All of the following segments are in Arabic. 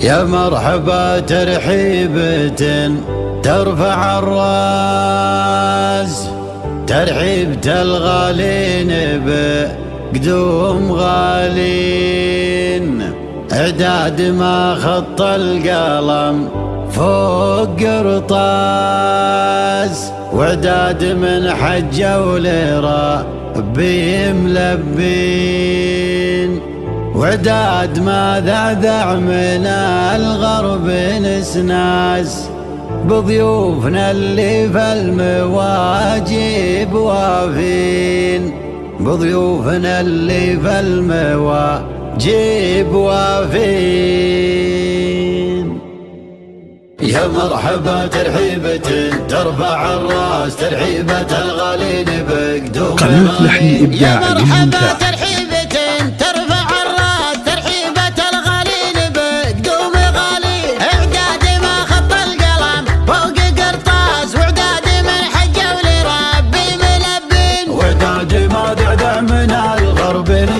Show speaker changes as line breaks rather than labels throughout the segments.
يا مرحبا ترحيبة ترفع الراس، ترحيبة الغالين بقدوم غالين، اعداد ما خط القلم فوق قرطاس، واعداد من حجوا لربي ملبين، وعداد ما ذعذع من الغرب نسناس، بضيوفنا اللي في المواجب وافين، بضيوفنا اللي في المواجب وافين. يا مرحبا ترحيبة ترفع الراس، ترحيبة الغالين بقدوم
قناة لحن إبداعي للممتاز.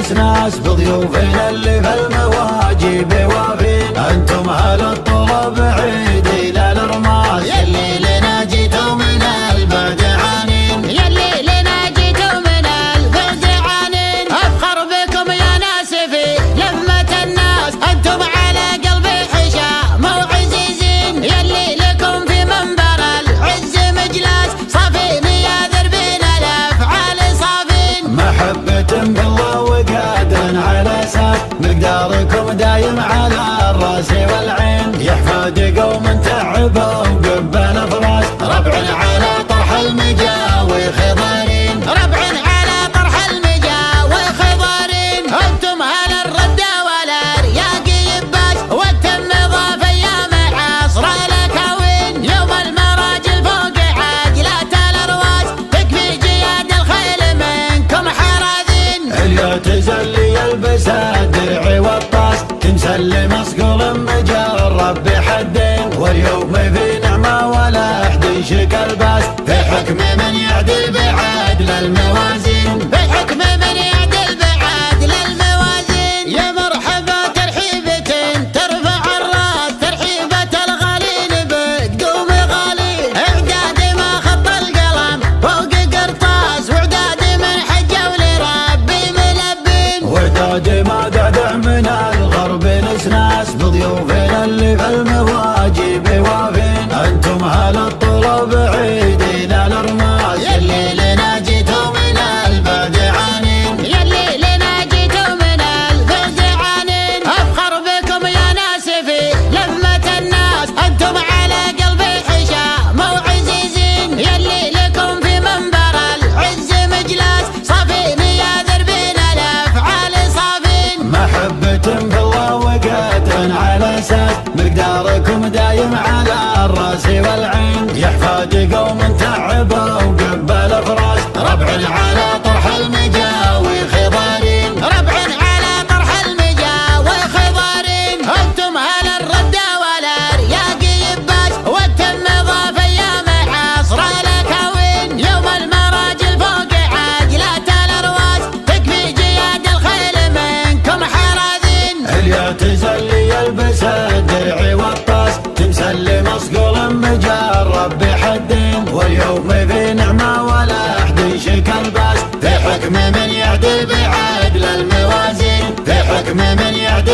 ناس بضيوفنا اللي في المواجب وافين، انتم اهل الطلب عيدي للرماس، يلي لنا جيتوا من البعد عنين،
يلي لنا جيتوا من البعد عنين، افخر بكم يا ناس في لمة الناس، انتم على قلبي حشام وعزيزين، يلي لكم في منبر العز مجلاس، صافين يا دربين الافعال صافين،
محبة بالله على ساس، مقداركم دايم على الراس والعين، يحفاد قوم تعبوا قبل فراس، ربع على طرح المجاوي خضارين،
ربع على طرح المجاوي خضارين، انتم اهل الردة والارياق يباس، والتم ضاف ايام عصر الاكاوين، يوم المراجل فوق عاجلات الارواس، تكفي جياد الخيل منكم حراذين،
اللي تزلي يلبس الدرع والطاس، تنسل مصقول مجرب بحدين، واليوم في نعمة ولا احد يشك الباس، في حكم من يعدل بعدل الموازين،
في حكم من يعدل بعدل الموازين. يا مرحبا ترحيبة ترفع الراس، ترحيبة الغالين بقدوم غالين، اعداد ما خط القلم فوق قرطاس، واعداد من حجوا لربي ملبين،
وعداد ما دعدع من الغرب نسناس، بضيوفنا اللي في المواجب وافين، انتم اهل الطلب عيدي للرماس، يلي لنا جيتوا من البعد عنين،
يلي لنا جيتوا من البعد عنين، افخر بكم يا ناس في لمة الناس، انتم على قلبي حشام وعزيزين، يلي لكم في منبر العز مجلاس، صافين يا دربين الافعال صافين،
محبة بالله وقات على اساس، مقداركم دايم على الراس والعين، يحفاد قوم تعبوا قبل فراس، ربع على طرح المجاوي خضارين،
ربع على طرح المجاوي خضارين، انتم اهل الردة والارياق يباس، والتم ضاف ايام عصر الاكاوين، يوم المراجل فوق عاجلات الارواس، تكفي جياد الخيل منكم حراذين،
اللي تزلي يلبس الدرع والطاس، تمسل مصقول مجرب بحدين، واليوم في نعمة ولا احد يشك الباس، في حكم من يعدل بعدل الموازين، في حكم من يعدل